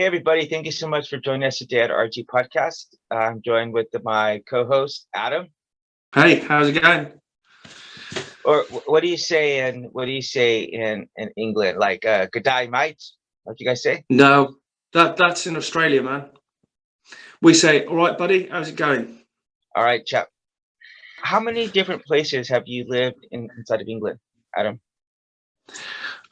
Hey, everybody. Thank you so much for joining us today at RG Podcast. I'm joined with my co-host, Adam. Hey, how's it going? Or what do you say in England? Like good day, mate? What you guys say? No, that's in Australia, man. We say, all right, buddy, how's it going? All right, chap. How many different places have you lived inside of England, Adam?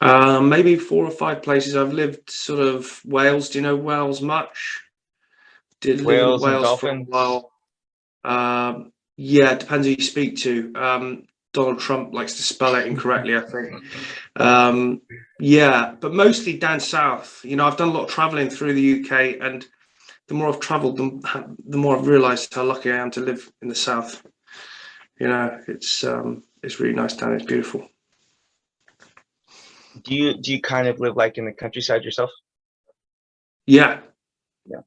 Maybe 4 or 5 places. I've lived sort of Wales. Do you know Wales much? Did live in Wales and Wales for a dolphins? while. Yeah, it depends who you speak to. Donald Trump likes to spell it incorrectly, I think. Yeah, but mostly down south. I've done a lot of traveling through the UK, and the more I've traveled, the more I've realised how lucky I am to live in the south. It's really nice down. It's beautiful. Do you kind of live like in the countryside yourself? Yeah, Yeah.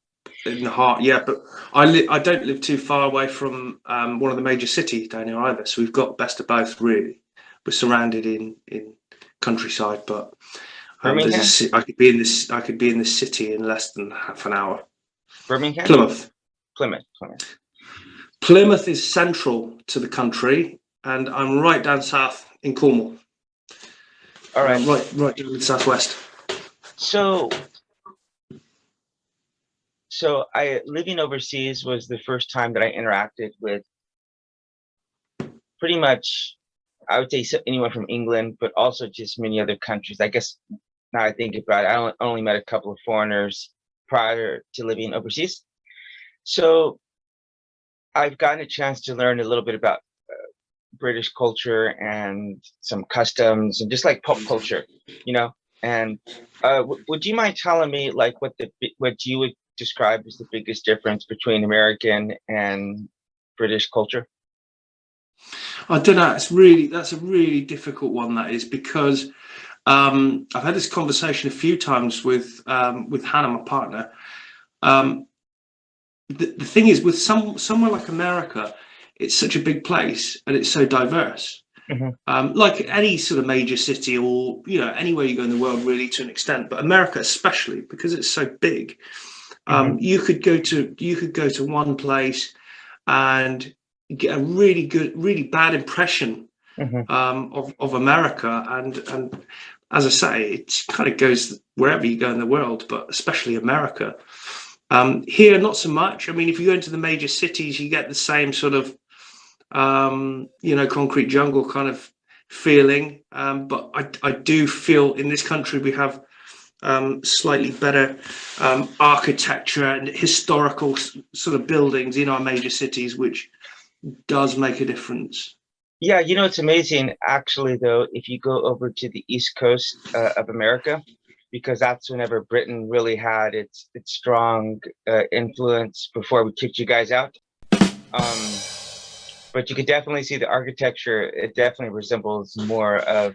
in the heart. Yeah, but I don't live too far away from one of the major cities down here either. So we've got best of both. Really, we're surrounded in countryside, but Birmingham? I could be in this. I could be in the city in less than half an hour. Birmingham? Plymouth. Plymouth. Plymouth is central to the country, and I'm right down south in Cornwall. All right. Right down in the southwest. So I living overseas was the first time that I interacted with pretty much, I would say anyone from England, but also just many other countries. I guess now I think about it, I only met a couple of foreigners prior to living overseas. So I've gotten a chance to learn a little bit about British culture and some customs and just like pop culture, And would you mind telling me like what you would describe as the biggest difference between American and British culture? I don't know. That's a really difficult one. That is because I've had this conversation a few times with Hannah, my partner. The thing is, with somewhere like America, it's such a big place and it's so diverse. Mm-hmm. Like any sort of major city, or anywhere you go in the world, really, to an extent, but America especially because it's so big. Mm-hmm. You could go to one place and get a really bad impression Mm-hmm. of America, and as I say, it kind of goes wherever you go in the world, but especially America. Here, not so much. I mean, if you go into the major cities, you get the same sort of concrete jungle kind of feeling. But I do feel in this country we have slightly better architecture and historical sort of buildings in our major cities, which does make a difference. Yeah, it's amazing actually, though, if you go over to the East Coast of America, because that's whenever Britain really had its strong influence before we kicked you guys out. But you could definitely see the architecture. It definitely resembles more of,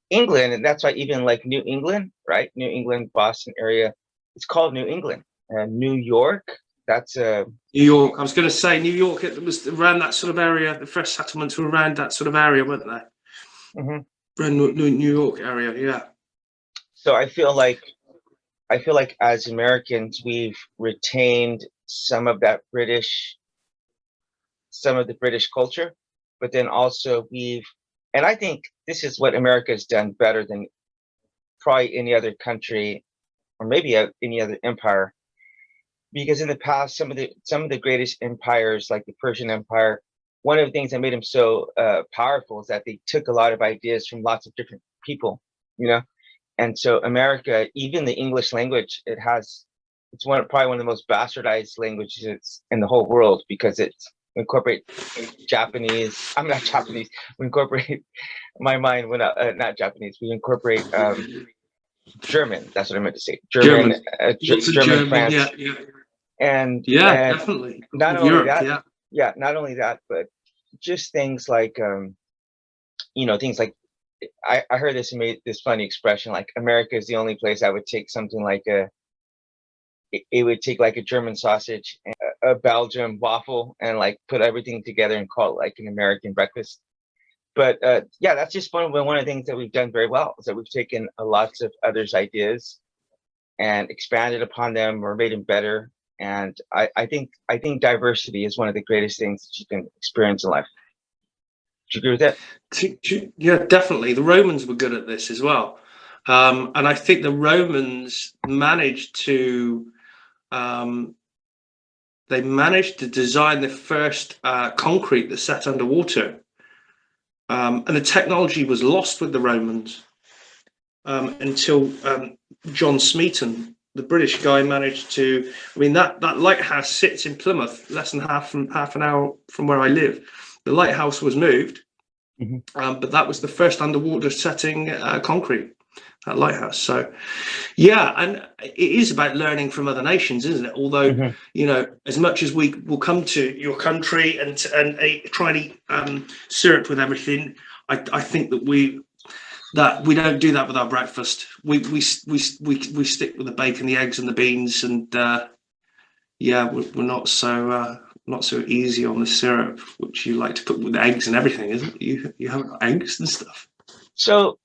England, and that's why even like New England, right? New England, Boston area, it's called New England. And New York, that's New York. I was going to say New York. It was around that sort of area. The first settlements were around that sort of area, weren't they? Mm-hmm. Around New York area, yeah. So I feel like as Americans, we've retained some of the British culture, but then also and I think this is what America has done better than probably any other country, or maybe any other empire, because in the past, some of the greatest empires, like the Persian Empire, one of the things that made them so powerful is that they took a lot of ideas from lots of different people, And so America, even the English language, it's probably one of the most bastardized languages in the whole world, because we incorporate Japanese. I'm not Japanese. We incorporate, my mind went out, not Japanese. We incorporate German. That's what I meant to say. German, German, French. Yeah. And Definitely. Not Of only Europe, that, not only that, but just things like, things like, I heard this funny expression, like America is the only place I would take something like it would take like a German sausage and a Belgian waffle and like put everything together and call it like an American breakfast. But yeah, that's just one of the things that we've done very well, is that we've taken lots of others' ideas and expanded upon them or made them better. And I think diversity is one of the greatest things that you can experience in life. Do you agree with that? Yeah, definitely. The Romans were good at this as well. And I think the Romans managed to design the first concrete that set underwater. And the technology was lost with the Romans until John Smeaton, the British guy, managed to. I mean, that lighthouse sits in Plymouth, less than half an hour from where I live. The lighthouse was moved, but that was the first underwater setting concrete, that lighthouse. So, yeah, and it is about learning from other nations, isn't it? Although, as much as we will come to your country and try and eat syrup with everything, I think that we don't do that with our breakfast. We stick with the bacon, the eggs, and the beans, and we're not so easy on the syrup, which you like to put with eggs and everything, isn't it? You have eggs and stuff. So,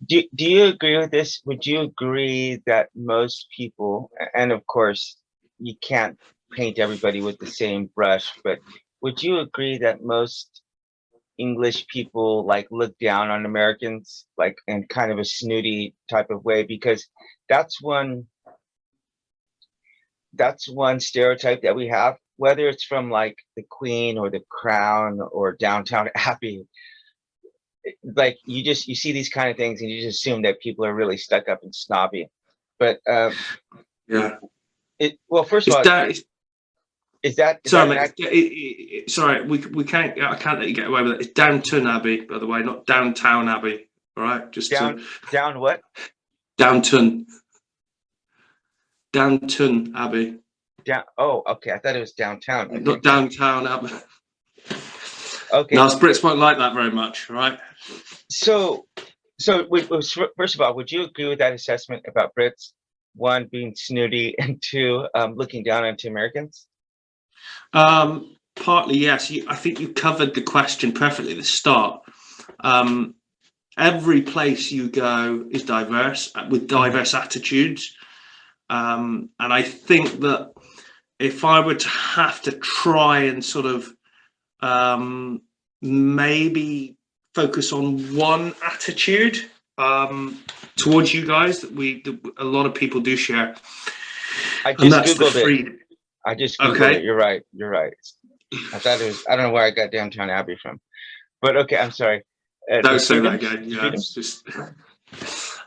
do you agree with this? Would you agree that most people, and of course, you can't paint everybody with the same brush, but would you agree that most English people like look down on Americans, like in kind of a snooty type of way? Because that's one stereotype that we have, whether it's from like the Queen or the Crown or Downtown Abbey. Like you see these kind of things and you just assume that people are really stuck up and snobby. But Yeah. First of all, is that sorry, we can't. I can't let you get away with it. It's Downton Abbey, by the way, not Downtown Abbey. All right, just down what? Downton Abbey. Down. Oh, okay. I thought it was downtown. Okay. Not Downtown Abbey. Okay. No, Brits won't like that very much, right? So first of all, would you agree with that assessment about Brits? One, being snooty, and two, looking down onto Americans? Partly, yes. I think you covered the question perfectly at the start. Every place you go is diverse, with diverse attitudes. And I think that if I were to have to try and sort of maybe focus on one attitude towards you guys that a lot of people do share, I just Googled it. I just Googled it. You're right. I thought it was. I don't know where I got Downtown Abbey from, but okay. I'm sorry. Don't say that again. Yeah, it's just.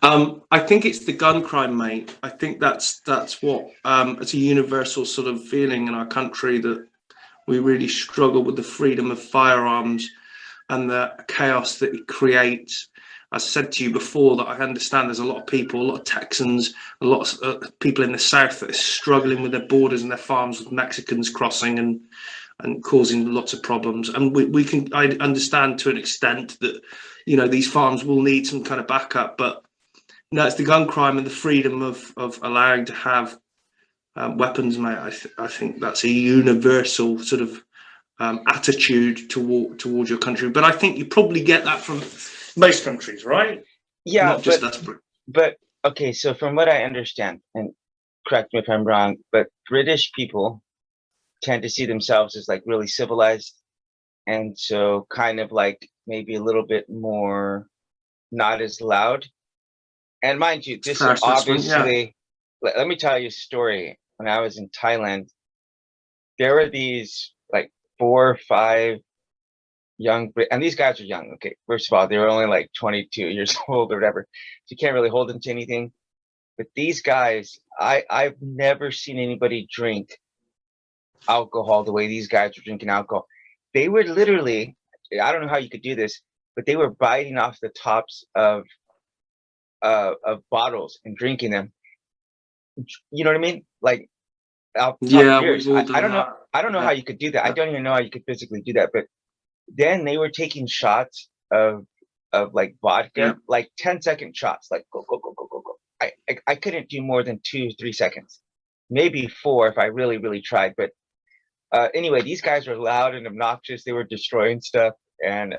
I think it's the gun crime, mate. I think that's what it's a universal sort of feeling in our country that we really struggle with the freedom of firearms and the chaos that it creates. I said to you before that I understand there's a lot of people, a lot of Texans, a lot of people in the South that are struggling with their borders and their farms with Mexicans crossing and causing lots of problems. And I understand to an extent that, these farms will need some kind of backup, but it's the gun crime and the freedom of allowing to have weapons, mate. I think that's a universal sort of attitude towards your country. But I think you probably get that from most countries, right? Yeah, not just us. But okay, so from what I understand, and correct me if I'm wrong, but British people tend to see themselves as like really civilized, and so kind of like maybe a little bit more not as loud. And mind you, this is obviously. Yeah. Let me tell you a story. When I was in Thailand, there were these like 4 or 5 young, and these guys are young. Okay, first of all, they were only like 22 years old or whatever, so you can't really hold them to anything. But these guys, I've never seen anybody drink alcohol the way these guys were drinking alcohol. They were literally, I don't know how you could do this, but they were biting off the tops of bottles and drinking them. You know what I mean? Like, yeah, beers. I don't know. That. I don't know how you could do that. I don't even know how you could physically do that. But then they were taking shots of like vodka, like 10-second shots, like go go go go go go. I couldn't do more than 2 or 3 seconds, maybe 4 if I really really tried. But anyway, these guys were loud and obnoxious. They were destroying stuff, and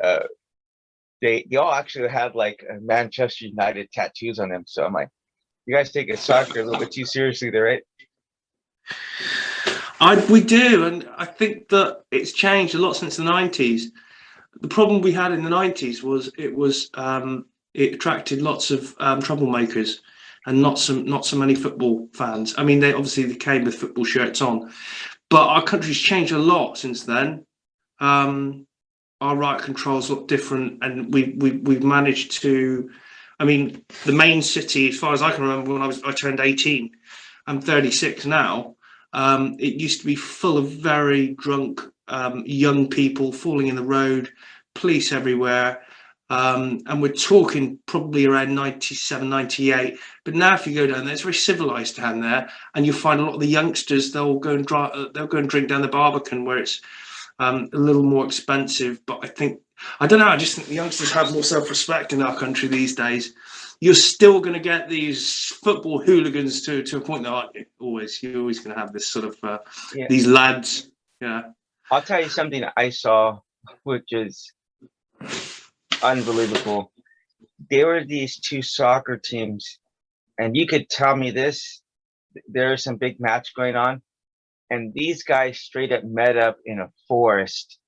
they all actually had like Manchester United tattoos on them. So I'm like, You guys take soccer a little bit too seriously there, right? We do, and I think that it's changed a lot since the 90s. The problem we had in the 90s was it attracted lots of troublemakers and not so many football fans. I mean, they came with football shirts on, but our country's changed a lot since then. Our right controls look different, and we've managed to. I mean, the main city, as far as I can remember, when I turned 18. I'm 36 now. It used to be full of very drunk young people falling in the road, police everywhere. And we're talking probably around 97, 98. But now if you go down there, it's very civilized down there. And you'll find a lot of the youngsters, they'll go and drink down the Barbican, where it's a little more expensive. But I don't know, I just think the youngsters have more self-respect in our country these days. You're still going to get these football hooligans to a point, though, aren't you? You're always going to have this sort of these lads. Yeah. I'll tell you something I saw, which is unbelievable. There were these two soccer teams, and you could tell me this. There's some big match going on, and these guys straight up met up in a forest,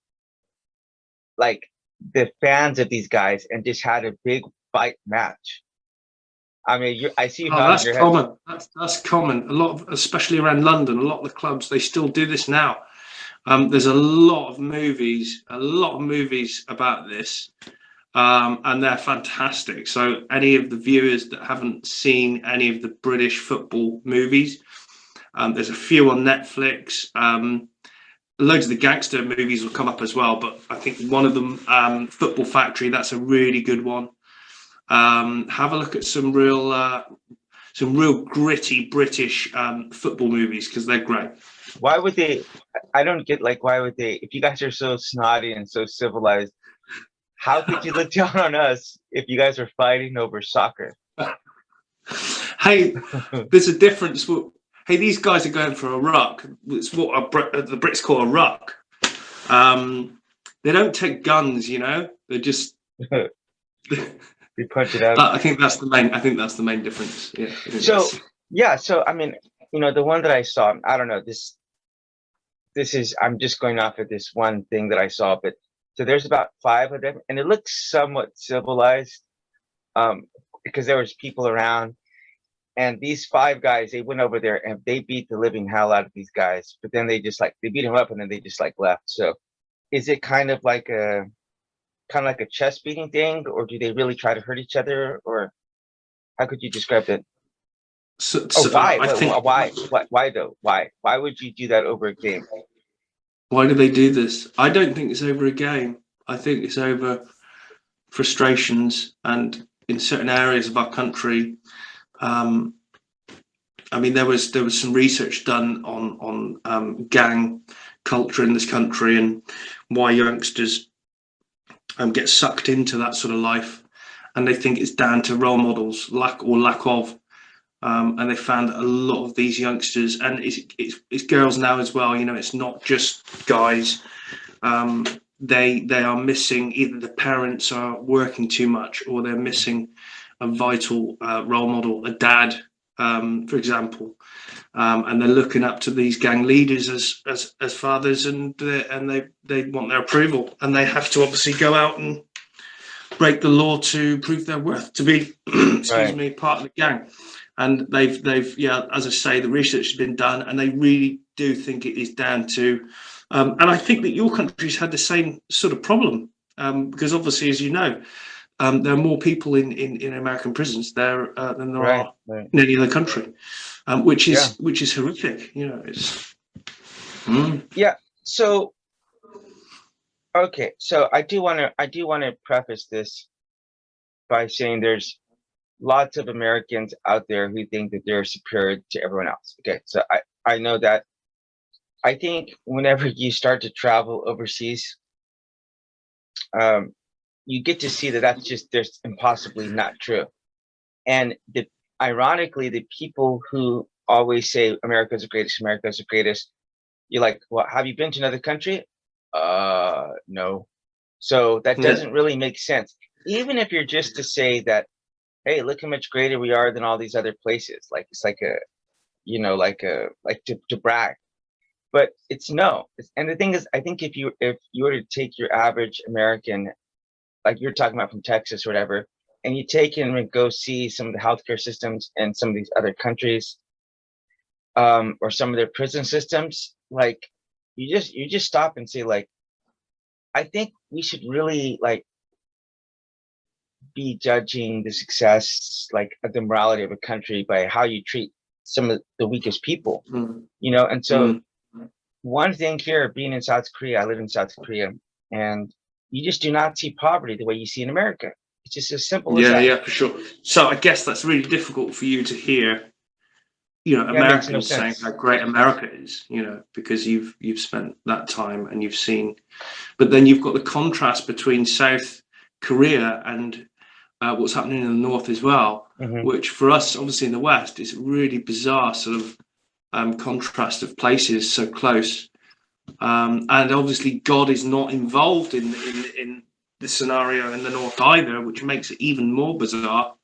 like the fans of these guys, and just had a big fight match. I mean, I see how that's common. That's common. A lot of, especially around London, a lot of the clubs, they still do this now. There's a lot of movies about this, and they're fantastic. So any of the viewers that haven't seen any of the British football movies, there's a few on Netflix. Loads of the gangster movies will come up as well, but I think one of them, Football Factory, that's a really good one. Have a look at some real gritty British football movies, because they're great. Why would they? I don't get, like, why would they? If you guys are so snotty and so civilized, how could you look down on us if you guys are fighting over soccer? Hey, there's a difference. Hey, these guys are going for a ruck. It's what the Brits call a ruck. They don't take guns, They're just. We punch it out. I think that's the main difference. Yeah. So I mean, the one that I saw, I don't know, this is, I'm just going off of this one thing that I saw, but so there's about 5 of them, and it looks somewhat civilized, because there was people around, and these 5 guys, they went over there and they beat the living hell out of these guys, but then they beat them up, and then they just left. So is it kind of like a chest beating thing, or do they really try to hurt each other, or how could you describe it? Why? Why though? Why would you do that over a game? Why do they do this? I don't think it's over a game. I think it's over frustrations, and in certain areas of our country. I mean, there was some research done on gang culture in this country, and why youngsters get sucked into that sort of life, and they think it's down to role models, lack of. And they found that a lot of these youngsters, and it's girls now as well, it's not just guys, they are missing, either the parents are working too much, or they're missing a vital role model, a dad, for example, and they're looking up to these gang leaders as fathers, and they want their approval, and they have to obviously go out and break the law to prove their worth, to be part of the gang. And they've as I say, the research has been done, and they really do think it is down to, and I think that your country's had the same sort of problem, because obviously, as you know, there are more people in American prisons there than there are in any other country, which is horrific. It's yeah. So okay, so I do want to preface this by saying there's lots of Americans out there who think that they're superior to everyone else. Okay, so I know that. I think whenever you start to travel overseas, you get to see that's there's impossibly not true. And ironically, the people who always say America's the greatest, you're like, well, have you been to another country? No. So that doesn't really make sense. Even if you're just to say that hey, look how much greater we are than all these other places. Like it's like a, like to brag. But it's no. And the thing is, I think if you were to take your average American, like you're talking about from Texas or whatever, and you take him and go see some of the healthcare systems in some of these other countries, or some of their prison systems, like you just stop and say, like, I think we should really like be judging the success, like the morality of a country by how you treat some of the weakest people, Mm, And so mm. one thing here, being in South Korea, I live in South Korea, and you just do not see poverty the way you see in America. It's just as simple as Yeah, that. yeah, for sure. So I guess that's really difficult for you to hear, Yeah, it makes no Americans saying how sense. great America is, because you've spent that time and you've seen. But then you've got the contrast between South Korea and what's happening in the north as well, Hmm. which for us, obviously in the West, is a really bizarre sort of contrast of places so close. And obviously, God is not involved in the scenario in the north either, which makes it even more bizarre.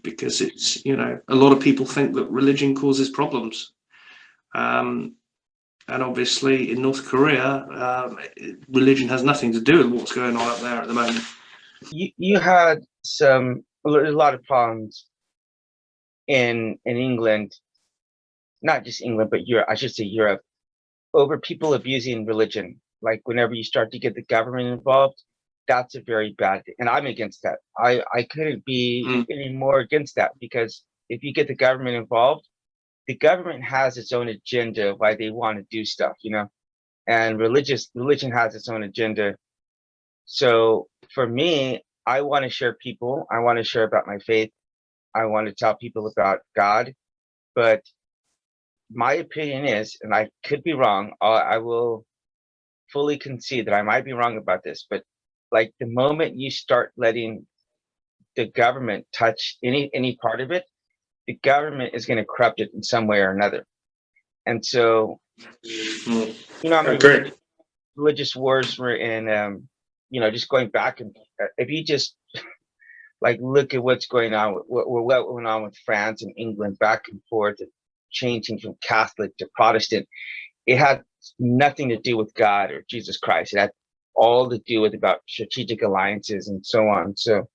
Because it's, a lot of people think that religion causes problems. Um, and obviously in North Korea, religion has nothing to do with what's going on up there at the moment. You had there's a lot of problems in England, not just England, but Europe. I should say Europe, over people abusing religion. Like whenever you start to get the government involved, that's a very bad thing. And I'm against that. I couldn't be Mm. any more against that, because if you get the government involved, the government has its own agenda why they want to do stuff, and religion has its own agenda. So for me, I want to share people. I want to share about my faith. I want to tell people about God. But my opinion is, and I could be wrong, I will fully concede that I might be wrong about this, but like the moment you start letting the government touch any part of it, the government is going to corrupt it in some way or another. And so, Mm. how I many agree. religious wars were in, just going back, and if you just like look at what's going on, what went on with France and England back and forth, changing from Catholic to Protestant, it had nothing to do with God or Jesus Christ. It had all to do with about strategic alliances and so on. So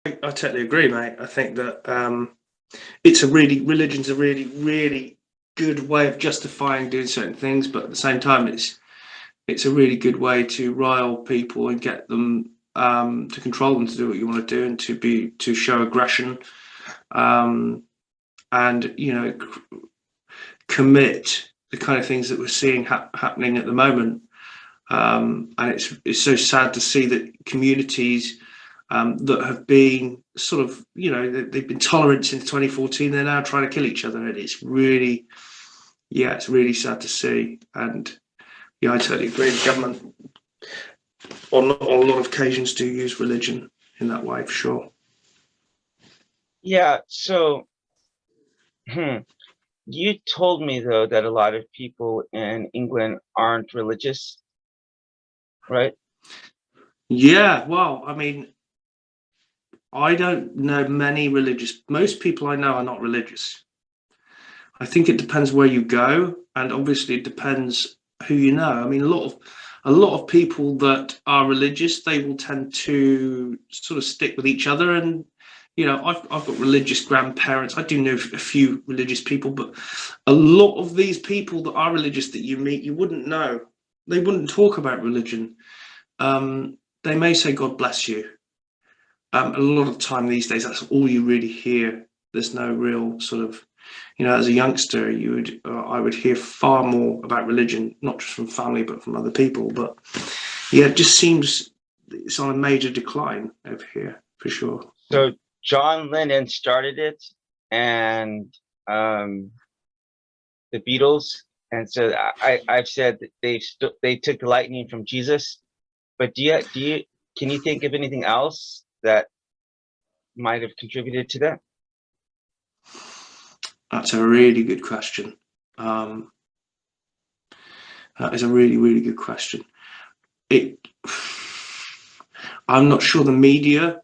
I totally agree, mate. I think that religion's a really, really good way of justifying doing certain things, but at the same time, it's a really good way to rile people and get them to control them to do what you want to do and to show aggression, um, and commit the kind of things that we're seeing happening at the moment. And it's so sad to see that communities that have been sort of, they've been tolerant since 2014, they're now trying to kill each other, and it's really, yeah, it's really sad to see. And yeah, I totally agree. The government on a lot of occasions do use religion in that way, for sure. yeah, so you told me though that a lot of people in England aren't religious, right? Yeah, well, I mean, I don't know many religious. Most people I know are not religious. I think it depends where you go, and obviously it depends who you know. I mean, a lot of people that are religious, they will tend to sort of stick with each other. And I've got religious grandparents. I do know a few religious people, but a lot of these people that are religious that you meet, you wouldn't know. They wouldn't talk about religion. They may say God bless you. A lot of the time these days, that's all you really hear. There's no real sort of, as a youngster, I would hear far more about religion, not just from family, but from other people. But yeah, it just seems it's on a major decline over here, for sure. Yeah. So John Lennon started it, and um, the Beatles, and so I've said that they took the lightning from Jesus. But do you can you think of anything else that might have contributed to that? That's a really good question. Um, that is a really, really good question. It, I'm not sure the media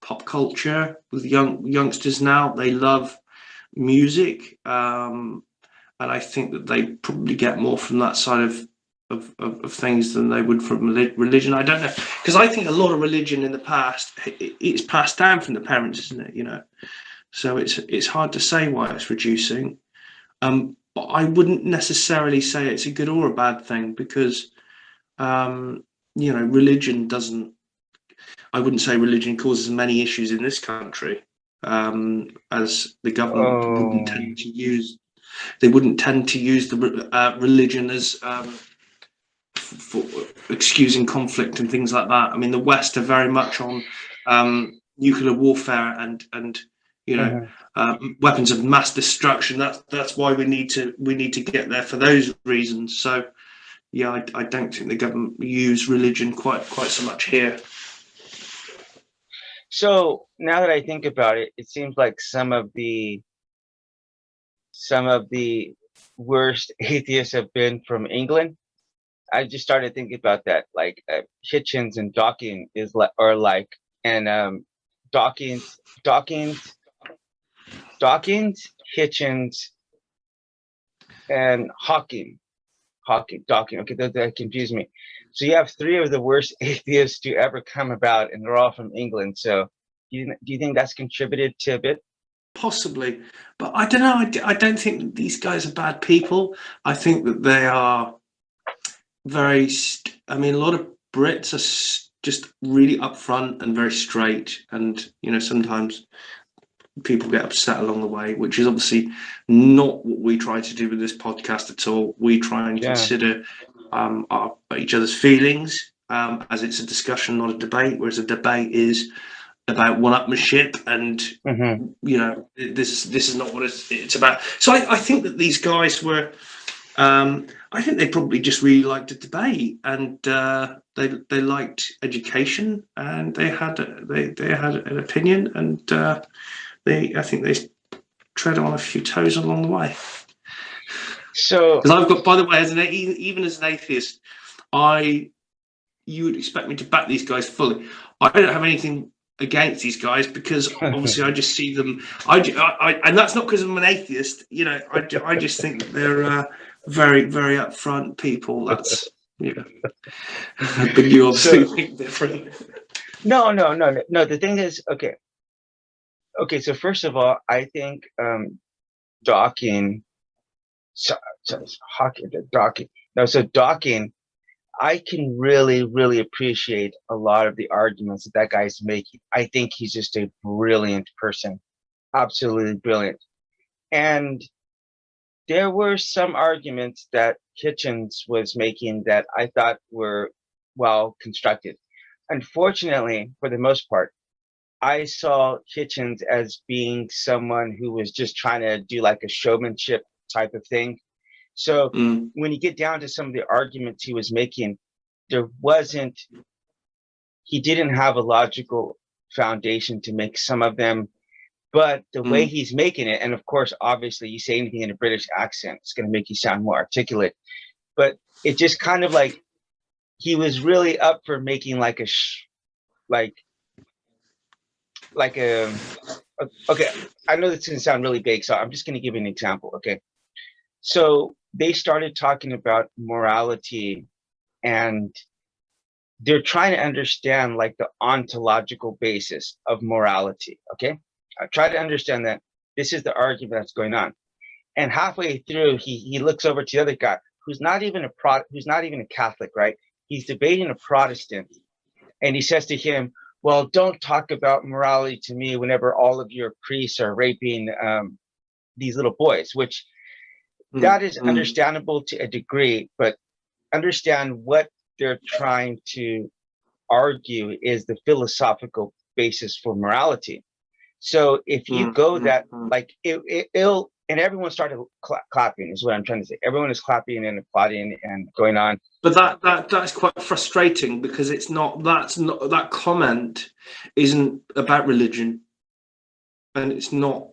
pop culture with youngsters now. They love music, and I think that they probably get more from that side of things than they would from religion. I don't know, because I think a lot of religion in the past, it's passed down from the parents, isn't it? You know, so it's hard to say why it's reducing. But I wouldn't necessarily say it's a good or a bad thing, because you know, religion doesn't. I wouldn't say religion causes many issues in this country, as the government wouldn't Oh. tend to use. They wouldn't tend to use the religion as for excusing conflict and things like that. I mean, the West are very much on nuclear warfare and you know, Mhm. weapons of mass destruction. That's why we need to get there for those reasons. So yeah, I don't think the government use religion quite so much here. So now that I think about it, it seems like some of the worst atheists have been from England. I just started thinking about that, like Hitchens and Dawkins is like, or like, and Dawkins, Dawkins, Dawkins, Hitchens, and Hawking, Dawkins. Okay, that confused me. So you have three of the worst atheists to ever come about, and they're all from England. So do you think that's contributed to a bit? Possibly, but I don't know. I don't think that these guys are bad people. I think that they are very. I mean, a lot of Brits are just really upfront and very straight, and you know, sometimes people get upset along the way, which is obviously not what we try to do with this podcast at all. We try and Yeah. consider each other's feelings, as it's a discussion, not a debate. Whereas a debate is about one-upmanship, and Hmm. you know, this is not what it's about. So I think that these guys were. I think they probably just really liked a debate, and they liked education, and they had an opinion, and I think they tread on a few toes along the way. So Because I've got, by the way, even as an atheist, you would expect me to back these guys fully. I don't have anything against these guys, because obviously I just see them. And that's not because I'm an atheist. You know, I just think that they're very very upfront people. That's yeah. But you obviously so think different. no. The thing is, okay. So first of all, I think Dawkins, so Hawking, Dawkins. No, so Dawkins, I can really appreciate a lot of the arguments that that guy's making. I think he's just a brilliant person, absolutely brilliant. And there were some arguments that Hitchens was making that I thought were well constructed. Unfortunately, for the most part, I saw Hitchens as being someone who was just trying to do like a showmanship type of thing. So Mm, when you get down to some of the arguments he was making, there wasn't, he didn't have a logical foundation to make some of them, but the way mm, he's making it, and of course, obviously, you say anything in a British accent, it's going to make you sound more articulate. But it just kind of like he was really up for making like like like okay. I know this can sound really big, so I'm just going to give you an example. Okay, so they started talking about morality, and they're trying to understand like the ontological basis of morality. Okay, I try to understand that this is the argument that's going on. And halfway through, he looks over to the other guy who's not even who's not even a Catholic, right? He's debating a Protestant, and he says to him, "Well, don't talk about morality to me whenever all of your priests are raping these little boys," which mm, that is mm, understandable to a degree, but understand what they're trying to argue is the philosophical basis for morality. So if you mm, go mm, that, mm. like it'll, and everyone started clapping is what I'm trying to say. Everyone is clapping and applauding and going on. But that's quite frustrating, because it's not. That's not, that comment isn't about religion, and it's not.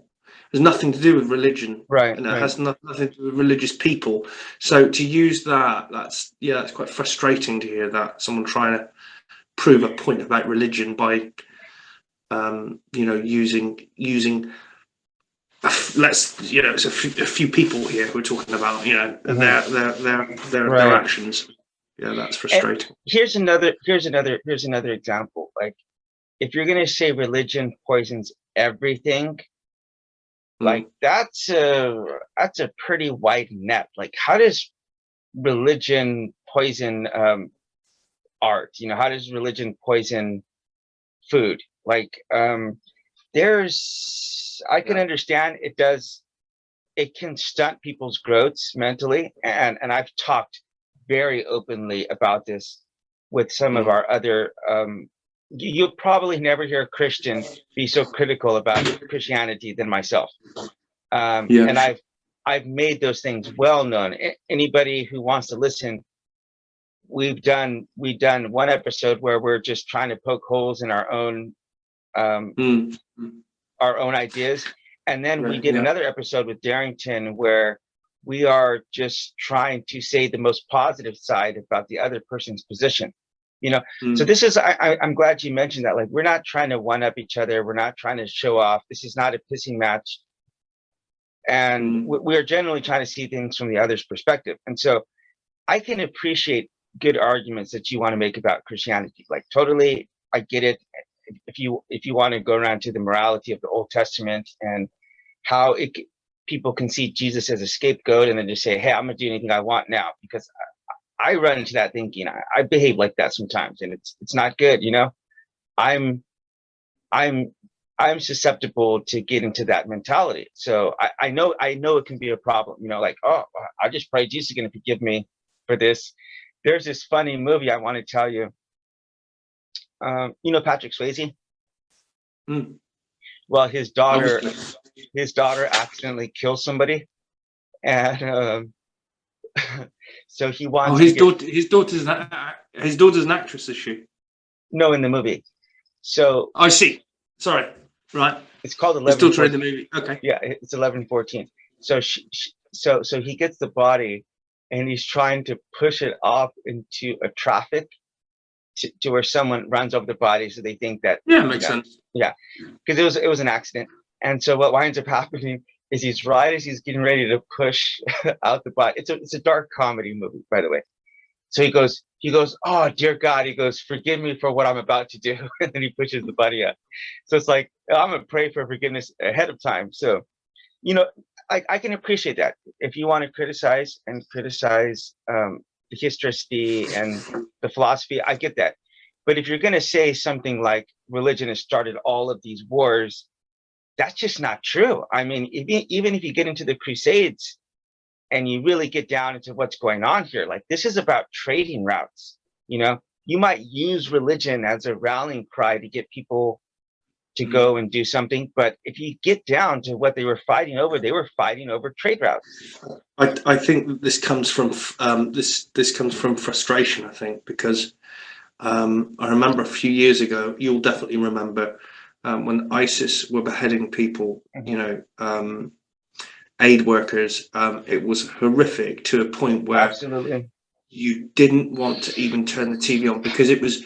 There's nothing to do with religion, Right, and it right. has nothing to do with religious people. So to use that, that's quite frustrating to hear that someone trying to prove a point about religion by using it's a few people here who are talking about their Right. actions. Yeah, that's And frustrating. here's another example. Like, if you're going to say religion poisons everything, like that's a pretty wide net. Like, how does religion poison art? How does religion poison food? Like, I can understand it does. It can stunt people's growths mentally, and I've talked very openly about this with some of our other. You'll probably never hear a Christian be so critical about Christianity than myself. And I've made those things well known. Anybody who wants to listen, we've done one episode where we're just trying to poke holes in our own ideas, and then we did another episode with Darrington where we are just trying to say the most positive side about the other person's position. So this is, I'm glad you mentioned that. Like, we're not trying to one up each other. We're not trying to show off. This is not a pissing match. And we're generally trying to see things from the other's perspective. And so I can appreciate good arguments that you want to make about Christianity. Like, totally, I get it. If you want to go around to the morality of the Old Testament and how people can see Jesus as a scapegoat and then just say, hey, I'm going to do anything I want now, because I run into that thinking. I behave like that sometimes, and it's not good. I'm susceptible to get into that mentality. So I know it can be a problem. Like, oh, I just pray Jesus is going to forgive me for this. There's this funny movie I want to tell you. Patrick Swayze. Well, his daughter accidentally kills somebody, and so he wants. His daughter's an actress, is she? No, in the movie. So I see. Sorry. Right. It's called 11. His daughter in the movie. Okay. Yeah, it's 11/14. So so he gets the body, and he's trying to push it off into a traffic to where someone runs over the body, so they think that makes sense. Yeah, because it was an accident. And so what winds up happening is he's getting ready to push out the body. It's a dark comedy movie, by the way. So he goes, oh dear God, he goes, forgive me for what I'm about to do, and then he pushes the body out. So it's like, I'm gonna pray for forgiveness ahead of time. So I can appreciate that. If you want to criticize the historicity and the philosophy, I get that. But if you're going to say something like religion has started all of these wars, that's just not true. I mean, even if you get into the Crusades and you really get down into what's going on here, like, this is about trading routes. You might use religion as a rallying cry to get people to go and do something, but if you get down to what they were fighting over trade routes. I think that this comes from this comes from frustration. I think because I remember a few years ago, you'll definitely remember when ISIS were beheading people, aid workers. It was horrific to a point where absolutely you didn't want to even turn the TV on, because it was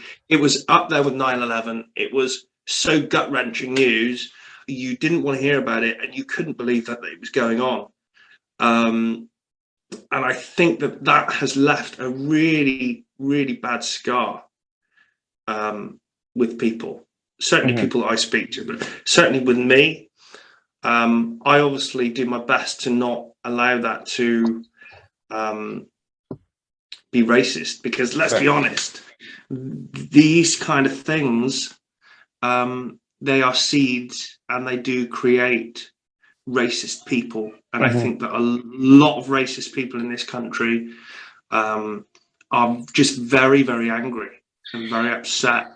up there with 9/11. It was so gut-wrenching news. You didn't want to hear about it, and you couldn't believe that it was going on. And I think that has left a really, really bad scar with people. Certainly people that I speak to, but certainly with me. I obviously do my best to not allow that to be racist, because let's be honest, these kind of things, they are seeds, and they do create racist people. And I think that a lot of racist people in this country are just very, very angry and very upset.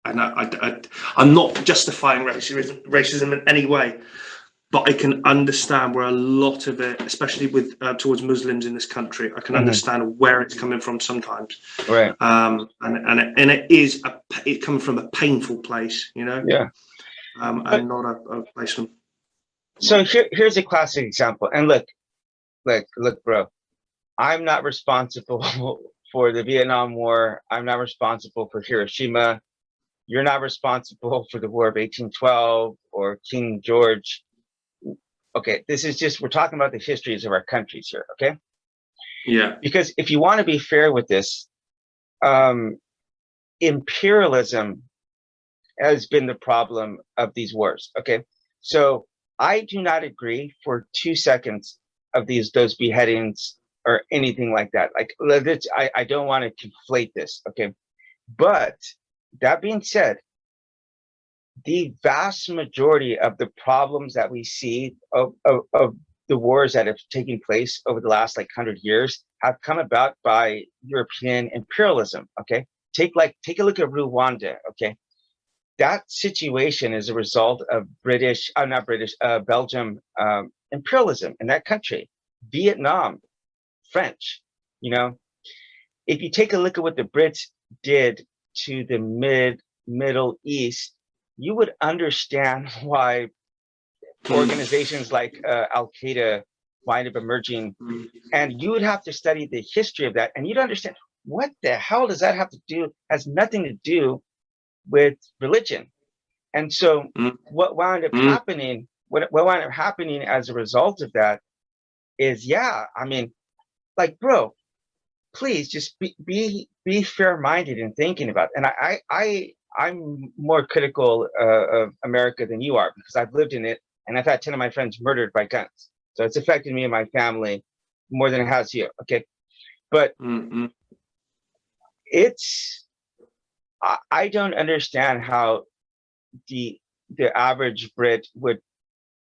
And I'm not justifying racism in any way, but I can understand where a lot of it, especially with towards Muslims in this country, I can understand where it's coming from sometimes. Right. And it coming from a painful place, Yeah. And not a place from. So here's a classic example. And look, bro, I'm not responsible for the Vietnam War. I'm not responsible for Hiroshima. you're not responsible for the War of 1812 or King George. Okay, this is just, we're talking about the histories of our countries here, okay? Yeah. Because if you want to be fair with this, imperialism has been the problem of these wars, okay? So I do not agree for 2 seconds of those beheadings or anything like that. Like, I don't want to conflate this, okay? But that being said, the vast majority of the problems that we see of the wars that have taken place over the last like 100 years have come about by European imperialism. Okay, take a look at Rwanda. Okay, that situation is a result of Belgium imperialism in that country. Vietnam, French. You know, if you take a look at what the Brits did to the Middle East, you would understand why organizations like Al Qaeda wind up emerging, and you would have to study the history of that, and you'd understand what the hell does that have to do? Has nothing to do with religion. And so, what wound up happening? What wound up happening as a result of that is, yeah, I mean, like, bro, please just be fair-minded in thinking about it. And I'm more critical of America than you are, because I've lived in it and I've had 10 of my friends murdered by guns. So it's affected me and my family more than it has you. Okay. But I don't understand how the average Brit would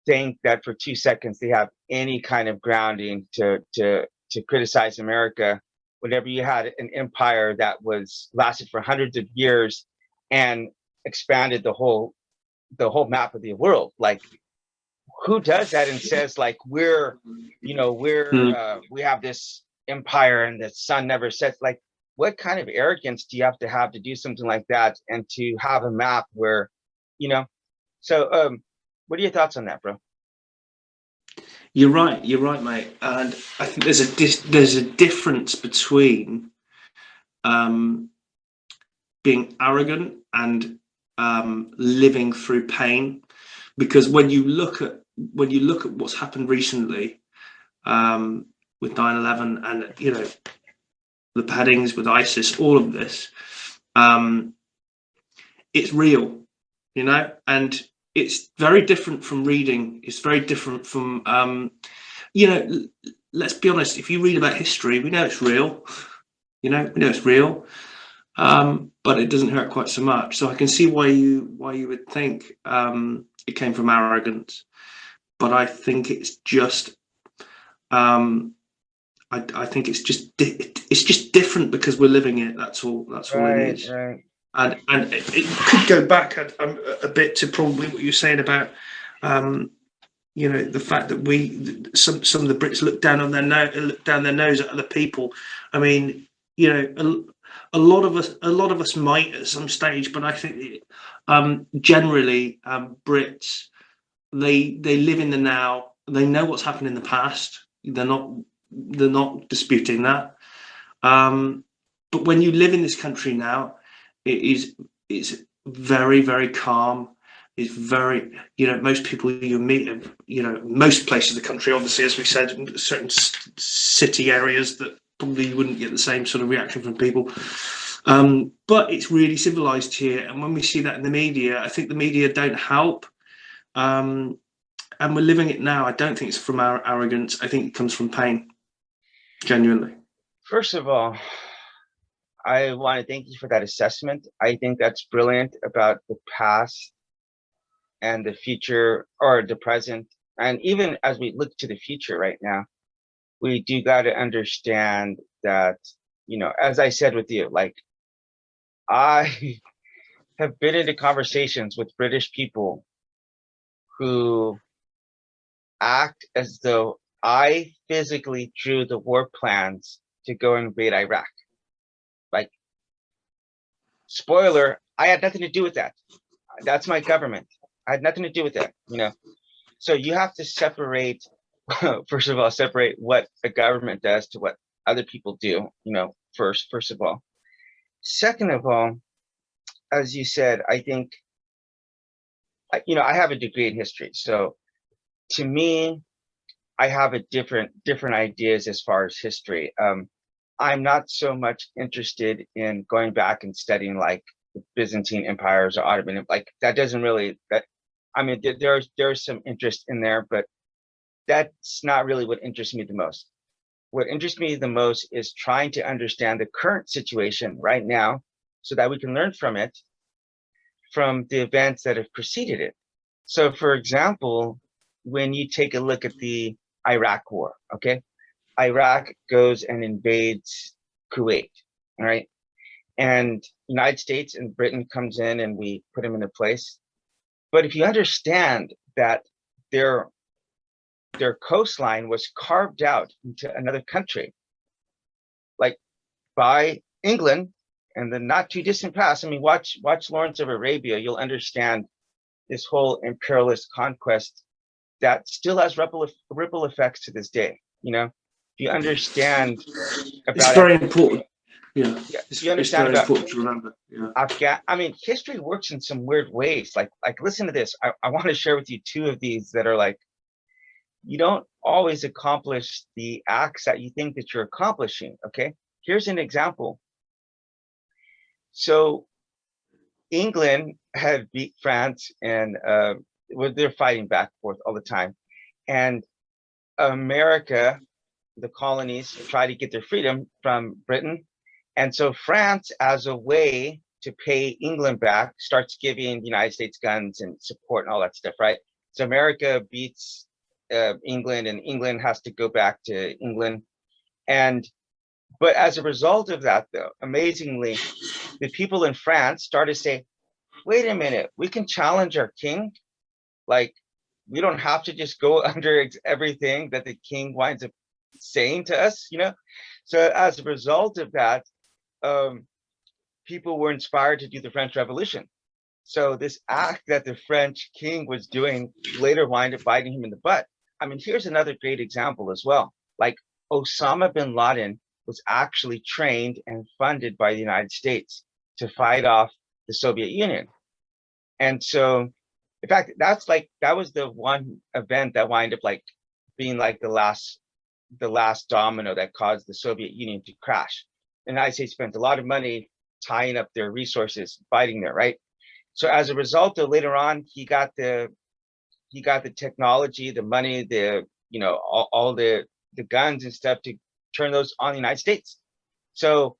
think that for 2 seconds they have any kind of grounding to criticize America whenever you had an empire that was lasted for hundreds of years and expanded the whole map of the world. Like, who does that and says like we have this empire and the sun never sets? Like, what kind of arrogance do you have to do something like that, and to have a map where, so what are your thoughts on that, bro? You're right, mate. And I think there's a difference between being arrogant and living through pain, because when you look at what's happened recently with 9/11 and the beheadings with ISIS, all of this, it's real, and it's very different from reading. It's very different from let's be honest, if you read about history, we know it's real. We know it's real. But it doesn't hurt quite so much. So I can see why you would think it came from arrogance, but I think it's just I think it's just different because we're living it. That's all. That's all it is. Right. And it could go back a bit to probably what you're saying about the fact that some of the Brits look down their nose at other people. I mean, a lot of us might at some stage, but I think generally Brits, they live in the now. They know what's happened in the past. They're not disputing that. But when you live in this country now, it's very, very calm. It's very, most people you meet, most places of the country, obviously, as we said, in certain city areas that probably you wouldn't get the same sort of reaction from people. But it's really civilized here. And when we see that in the media, I think the media don't help. And we're living it now. I don't think it's from our arrogance. I think it comes from pain, genuinely. First of all, I want to thank you for that assessment. I think that's brilliant about the past and the future, or the present. And even as we look to the future right now, we do got to understand that, as I said with you, like, I have been into conversations with British people who act as though I physically drew the war plans to go invade Iraq. Like, spoiler, I had nothing to do with that. That's my government. I had nothing to do with that, So you have to separate, first of all, separate what the government does to what other people do, first of all. Second of all, as you said, I think, I have a degree in history. So to me, I have a different ideas as far as history. I'm not so much interested in going back and studying like the Byzantine empires or Ottoman, like that doesn't really, that, I mean, there's some interest in there, but that's not really what interests me the most. What interests me the most is trying to understand the current situation right now so that we can learn from it, from the events that have preceded it. So, for example, when you take a look at the Iraq War, okay? Iraq goes and invades Kuwait, all right? And United States and Britain comes in and we put them into place. But if you understand that their coastline was carved out into another country, like by England, and the not too distant past. I mean, watch Lawrence of Arabia. You'll understand this whole imperialist conquest that still has ripple effects to this day. If you understand It's about very important. Yeah, if you it's understand very about important to remember. Yeah. I mean, history works in some weird ways. Like listen to this. I want to share with you two of these that are like, you don't always accomplish the acts that you think that you're accomplishing. Okay, here's an example. So England had beat France, and they're fighting back and forth all the time. And America, the colonies, try to get their freedom from Britain. And so France, as a way to pay England back, starts giving the United States guns and support and all that stuff, right? So America beats England, and England has to go back to England. But as a result of that, though, amazingly, the people in France started to say, wait a minute, we can challenge our king. Like, we don't have to just go under everything that the king winds up saying to us, So as a result of that, people were inspired to do the French Revolution. So this act that the French king was doing later wound up biting him in the butt. I mean, here's another great example as well. Like Osama bin Laden was actually trained and funded by the United States to fight off the Soviet Union. And so, in fact, that was the one event that wound up like being like the last domino that caused the Soviet Union to crash. The United States spent a lot of money tying up their resources fighting there, right? So as a result of later on, he got the technology, the money, all the guns and stuff to turn those on the United States. So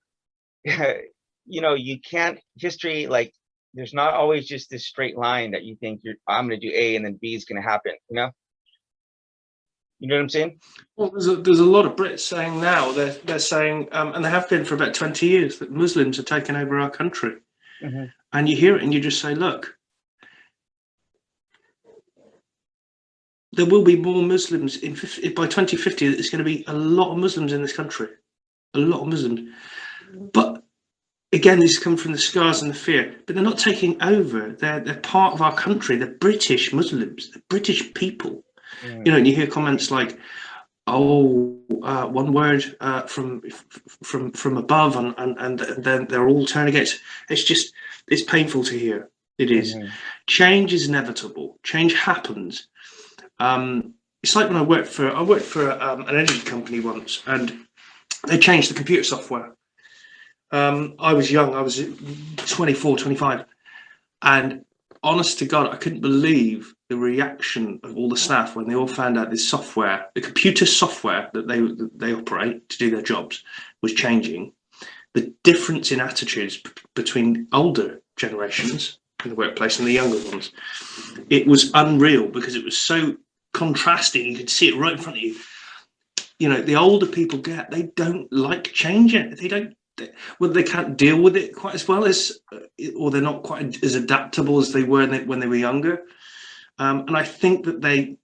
you can't history, like there's not always just this straight line that you think I'm going to do A and then B is going to happen. You know what I'm saying? Well, there's a lot of Brits saying now they're saying, and they have been for about 20 years, that Muslims are taking over our country. Mm-hmm. And you hear it and you just say, look, there will be more Muslims by 2050. There's going to be a lot of Muslims in this country, a lot of Muslims. But again, these come from the scars and the fear. But they're not taking over. They're part of our country. They're British Muslims. They're British people. Mm. And you hear comments like, one word from above, and then they're all turning against. It's painful to hear. It is. Mm-hmm. Change is inevitable. Change happens. It's like when I worked for an energy company once, and they changed the computer software. I was young. I was 24, 25, and honest to God, I couldn't believe the reaction of all the staff when they all found out this software, the computer software that they operate to do their jobs, was changing. The difference in attitudes between older generations in the workplace and the younger ones, it was unreal because it was so contrasting. You could see it right in front of you. The older people they don't like changing. They can't deal with it quite as well as, or they're not quite as adaptable as they were when they were younger. And I think that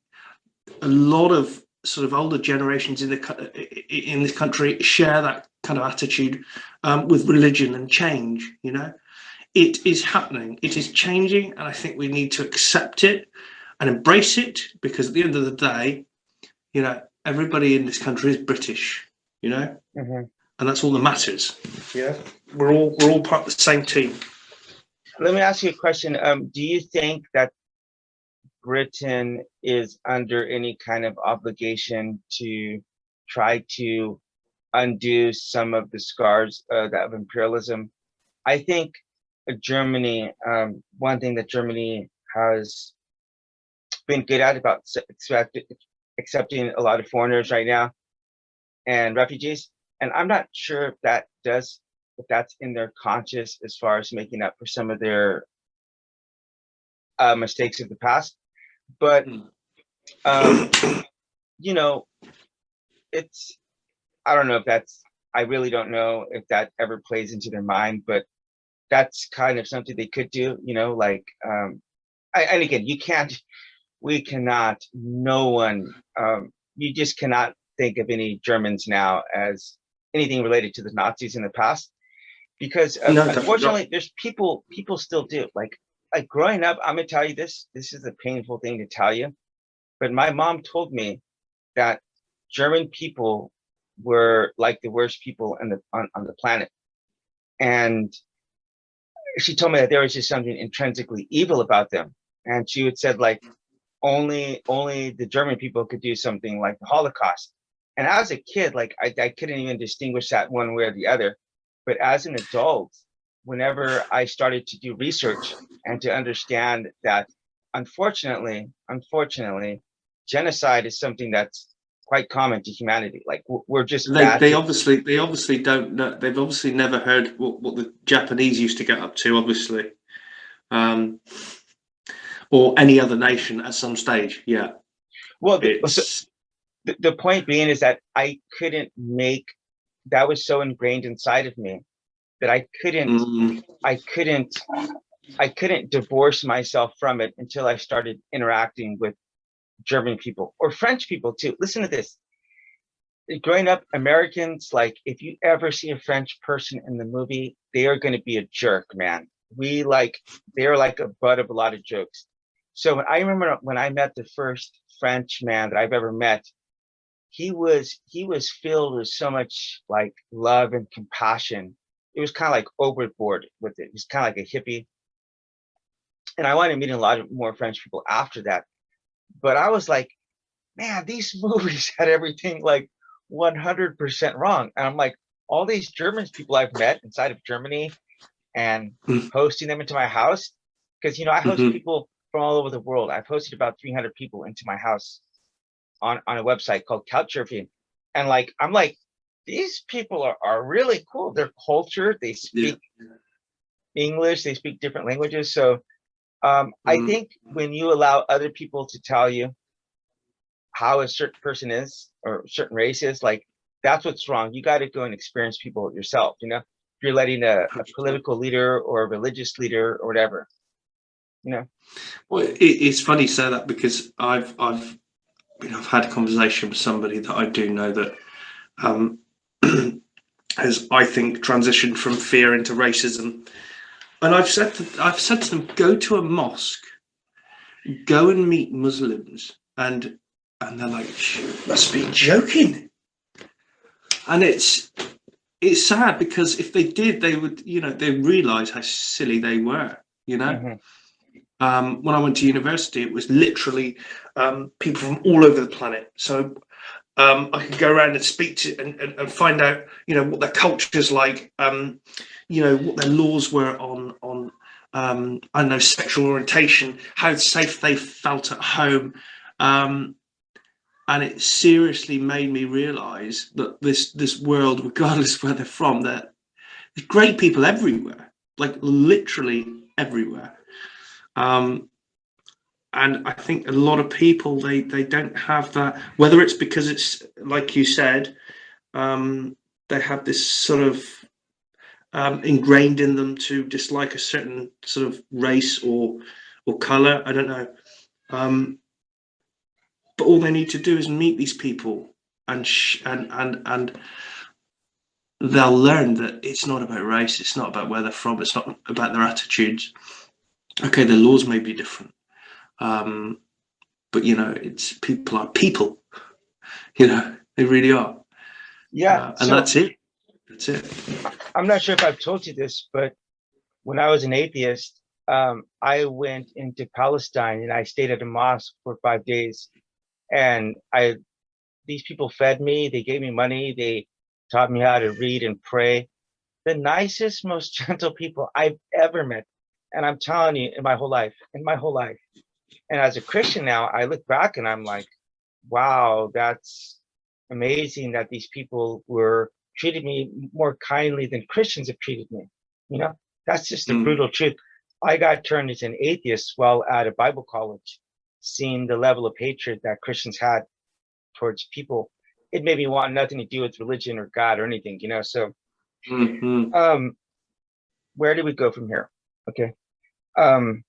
a lot of sort of older generations in this country share that kind of attitude with religion and change. It is happening. It is changing, and I think we need to accept it and embrace it, because at the end of the day, everybody in this country is British. Mm-hmm. And that's all that matters. We're all part of the same team. let me ask you a question. Do you think that Britain is under any kind of obligation to try to undo some of the scars of imperialism? I think Germany, one thing that Germany has been good at about accepting a lot of foreigners right now and refugees, and I'm not sure if that's in their conscious as far as making up for some of their mistakes of the past. But um, you know, it's I don't know if that's I really don't know if that ever plays into their mind, but that's kind of something they could do, like and again, we cannot, no one, you just cannot think of any Germans now as anything related to the Nazis in the past, because No, definitely not. unfortunately, there's people still do. Like growing up, I'm gonna tell you this is a painful thing to tell you, but my mom told me that German people were like the worst people on the planet, and she told me that there was just something intrinsically evil about them, and she would said like only the German people could do something like the Holocaust. And as a kid, like I couldn't even distinguish that one way or the other. But as an adult, whenever I started to do research and to understand that unfortunately, genocide is something that's quite common to humanity. Like we're just They bad they to obviously don't know. They've obviously never heard what the Japanese used to get up to, obviously, um, or any other nation at some stage. Yeah, well, so it's the point being is that I couldn't make that was so ingrained inside of me that mm, I couldn't I couldn't divorce myself from it until I started interacting with German people or French people too. Listen to this. Growing up, Americans, like if you ever see a French person in the movie, they are going to be a jerk, man. They're like a butt of a lot of jokes. So I remember when I met the first French man that I've ever met, he was filled with so much like love and compassion. It was kind of like overboard with it. He's kind of like a hippie. And I wanted to meet a lot of more French people after that. But I was like, man, these movies had everything like 100% wrong. And I'm like, all these Germans people I've met inside of Germany and mm, hosting them into my house, because I host mhm. people from all over the world. I've hosted about 300 people into my house on a website called Couchsurfing. And like, I'm like, these people are really cool. They're cultured, they Yeah. speak English, they speak different languages. So I Mm. think when you allow other people to tell you how a certain person is or a certain race is, like that's what's wrong. You got to go and experience people yourself. If you're letting a political leader or a religious leader or whatever, you know. Well, it's funny you say that because I've had a conversation with somebody that I do know that um, has, I think, transitioned from fear into racism. And I've said to them, go to a mosque, go and meet Muslims, and they're like, you must be joking. And it's sad because if they did, they would, they realise how silly they were. Hmm. When I went to university, it was literally people from all over the planet. So I could go around and speak to and find out, what their culture's like, what their laws were on I don't know, sexual orientation, how safe they felt at home, and it seriously made me realise that this world, regardless of where they're from, there's great people everywhere, like literally everywhere. Um, and I think a lot of people they don't have that. Whether it's because it's like you said, they have this sort of ingrained in them to dislike a certain sort of race or color. I don't know, but all they need to do is meet these people, and they'll learn that it's not about race. It's not about where they're from. It's not about their attitudes. Okay, the laws may be different, um, but it's people are people. They really are. Yeah. And So that's it. That's it. I'm not sure if I've told you this, but when I was an atheist, I went into Palestine and I stayed at a mosque for 5 days, and these people fed me, they gave me money, they taught me how to read and pray. The nicest, most gentle people I've ever met. And I'm telling you, in my whole life. And as a Christian now, I look back and I'm like, wow, that's amazing that these people were treated me more kindly than Christians have treated me. You know, that's just the Mm. brutal truth. I got turned into an atheist while at a Bible college, seeing the level of hatred that Christians had towards people. It made me want nothing to do with religion or God or anything, you know. So Mm-hmm. where do we go from here? Okay. Um,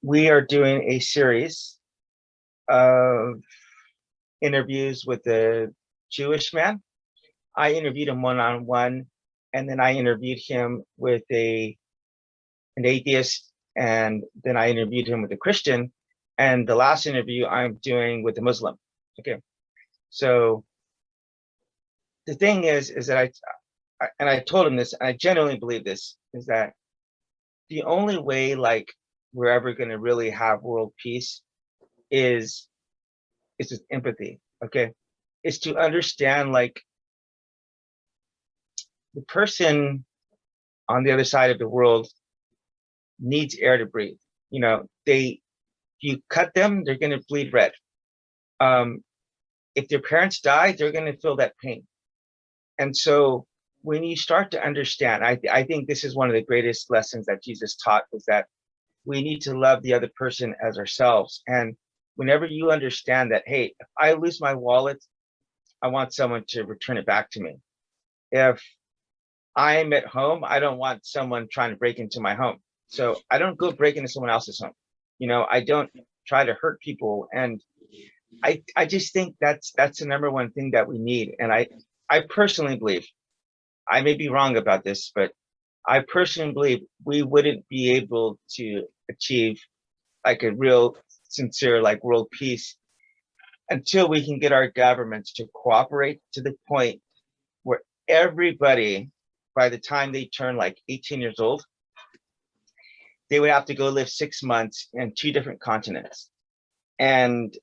we are doing a series of interviews with a Jewish man. I interviewed him one-on-one, and then I interviewed him with an atheist, and then I interviewed him with a Christian, and the last interview I'm doing with a Muslim. Okay. So the thing is that I told him this, and I genuinely believe this, is that the only way like we're ever going to really have world peace is with empathy. Okay. Is to understand like the person on the other side of the world needs air to breathe. You know, if you cut them, they're going to bleed red. If their parents die, they're going to feel that pain. And so when you start to understand, I think this is one of the greatest lessons that Jesus taught, was that we need to love the other person as ourselves. And whenever you understand that, hey, if I lose my wallet, I want someone to return it back to me. If I'm at home, I don't want someone trying to break into my home. So I don't go break into someone else's home. You know, I don't try to hurt people. And I just think that's the number one thing that we need. And I personally believe, I may be wrong about this, but I personally believe we wouldn't be able to achieve like a real sincere like world peace until we can get our governments to cooperate to the point where everybody, by the time they turn like 18 years old, they would have to go live 6 months in 2 different continents. And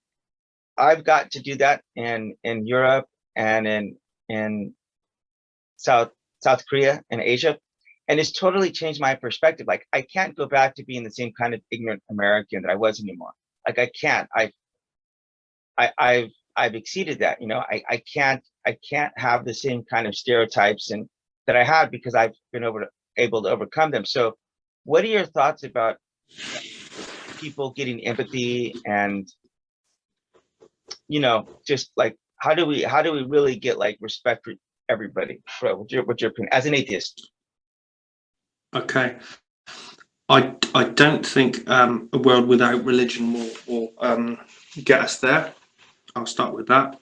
I've got to do that in Europe and in South Korea and Asia. And it's totally changed my perspective. Like I can't go back to being the same kind of ignorant American that I was anymore. Like I can't. I've exceeded that. You know, I can't have the same kind of stereotypes and that I had, because I've been able to overcome them. So what are your thoughts about people getting empathy and, you know, just like how do we really get like respect for everybody? What's your opinion as an atheist? Okay. I don't think a world without religion will get us there. I'll start with that.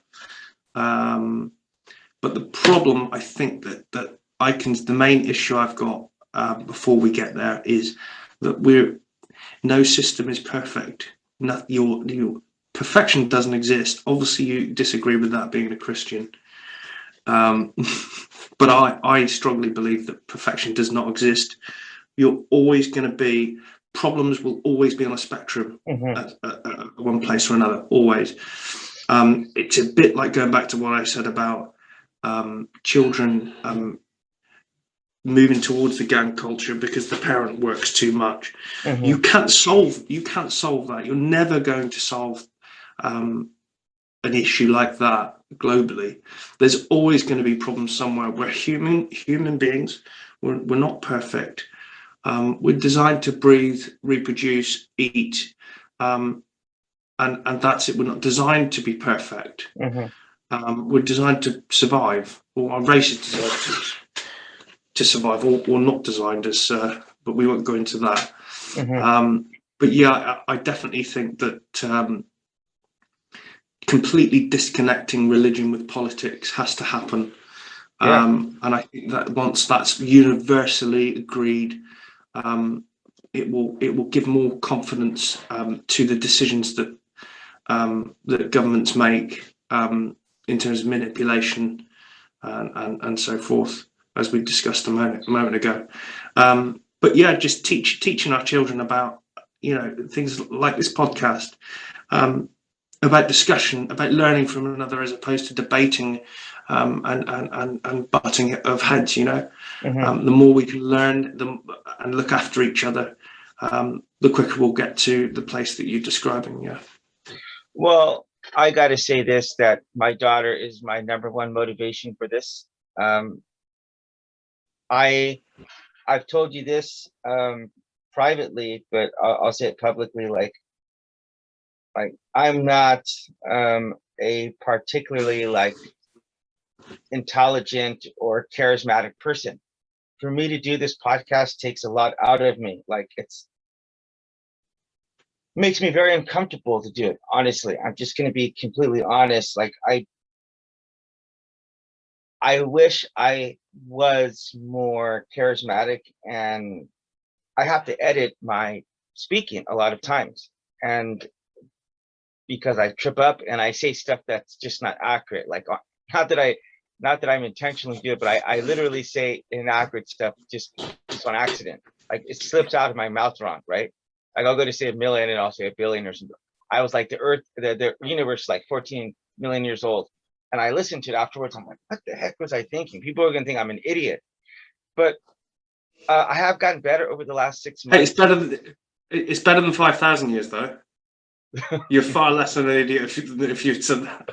But the problem, I think that the main issue I've got before we get there is that no system is perfect. Your perfection doesn't exist. Obviously, you disagree with that being a Christian. But I strongly believe that perfection does not exist. You're always going to be, problems will always be on a spectrum at one place or another, always. It's a bit like going back to what I said about children moving towards the gang culture because the parent works too much. You can't solve that. You're never going to solve an issue like that globally. There's always going to be problems somewhere. We're human beings. We're not perfect. We're designed to breathe, reproduce, eat, and that's it. We're not designed to be perfect. We're designed to survive, or our race is designed to survive, or not designed as. But we won't go into that. But yeah, I definitely think that completely disconnecting religion with politics has to happen. And I think that once that's universally agreed, it will give more confidence to the decisions that that governments make in terms of manipulation and so forth, as we discussed a moment ago. but yeah, just teaching our children about, you know, things like this podcast, about discussion, about learning from another, as opposed to debating and butting of heads. You know, Mhm. the more we can learn and look after each other, the quicker we'll get to the place that you're describing. Yeah. Well, I got to say this, that my daughter is my number one motivation for this. Um, I I've told you this privately, but I'll say it publicly. Like I'm not a particularly like intelligent or charismatic person. For me to do this podcast takes a lot out of me. Like it's makes me very uncomfortable to do it. Honestly, I'm just going to be completely honest. Like I wish I was more charismatic, and I have to edit my speaking a lot of times. And because I trip up and I say stuff that's just not accurate. Like not that I not that I'm intentionally do it, but I literally say inaccurate stuff just on accident. Like it slips out of my mouth wrong, right? Like I'll go to say a million and I'll say a billion or something. I was like the universe is like 14 million years old. And I listened to it afterwards. I'm like, what the heck was I thinking? People are gonna think I'm an idiot. But I have gotten better over the last 6 Hey, months. it's better than 5,000 years, though. You're far less than an idiot if you'd said that.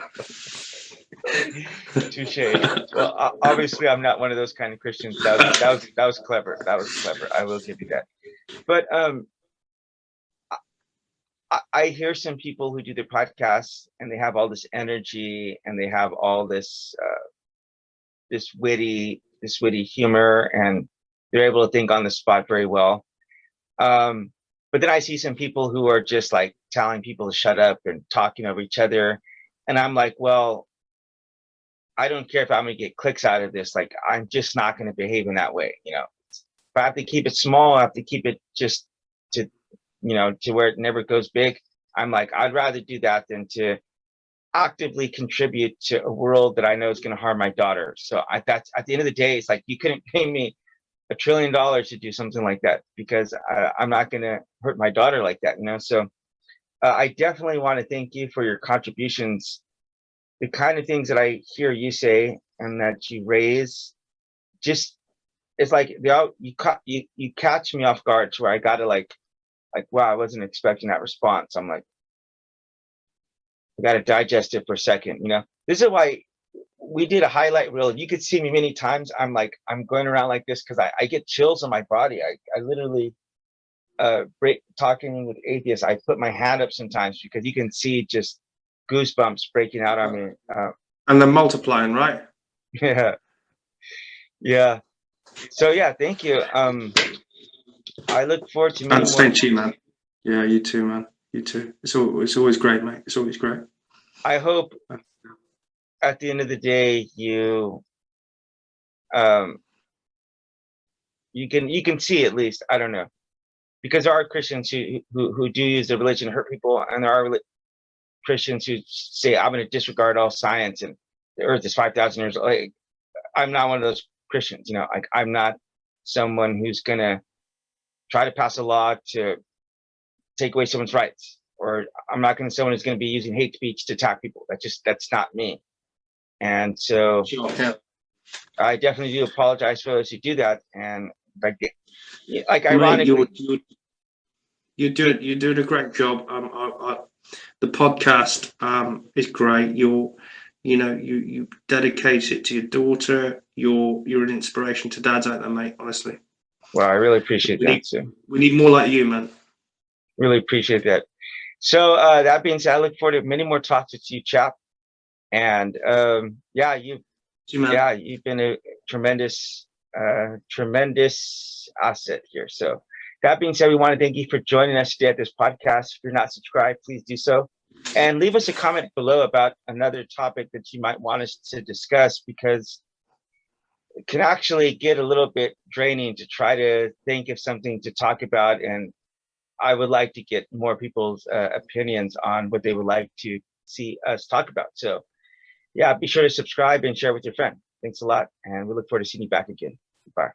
Touche. Well, obviously, I'm not one of those kind of Christians. That was clever. That was clever. I will give you that. But I hear some people who do their podcasts and they have all this energy and they have all this witty humor, and they're able to think on the spot very well. But then I see some people who are just like telling people to shut up and talking over each other, and I'm like, well, I don't care if I'm going to get clicks out of this. Like, I'm just not going to behave in that way. You know, if I have to keep it small, I have to keep it just to, to where it never goes big. I'm like, I'd rather do that than to actively contribute to a world that I know is going to harm my daughter. So that's at the end of the day, it's like, you couldn't pay me $1 trillion to do something like that, because I'm not going to hurt my daughter like that. So I definitely want to thank you for your contributions. The kind of things that I hear you say and that you raise, just it's like you catch me off guard to where I gotta like wow, I wasn't expecting that response. I'm like, I gotta digest it for a second. This is why we did a highlight reel. You could see me many times. I'm like, I'm going around like this because I get chills on my body. I literally talking with atheists, I put my hand up sometimes because you can see just goosebumps breaking out on me. And then multiplying, right? Yeah. Yeah. So yeah, thank you. I look forward to many And more. same to you, man. Yeah, you too, man. You too. It's always great, mate. It's always great. I hope at the end of the day you can see at least, I don't know, because there are Christians who do use their religion to hurt people, and there are Christians who say, I'm going to disregard all science and the earth is 5,000 years old. Like, I'm not one of those Christians, like I'm not someone who's going to try to pass a law to take away someone's rights, or I'm not going to someone who's going to be using hate speech to attack people. That's not me. And so I definitely do apologize for those who do that. And like ironically, mate, you're doing a great job. The podcast is great. You dedicate it to your daughter. You're an inspiration to dads out there, mate. Honestly. Well, I really appreciate that. We need more like you, man. Really appreciate that. So that being said, I look forward to many more talks with you, chap. And you've been a tremendous asset here. So that being said, we want to thank you for joining us today at this podcast. If you're not subscribed, please do so. And leave us a comment below about another topic that you might want us to discuss, because it can actually get a little bit draining to try to think of something to talk about. And I would like to get more people's opinions on what they would like to see us talk about. So yeah, be sure to subscribe and share with your friend. Thanks a lot. And we look forward to seeing you back again. Bye.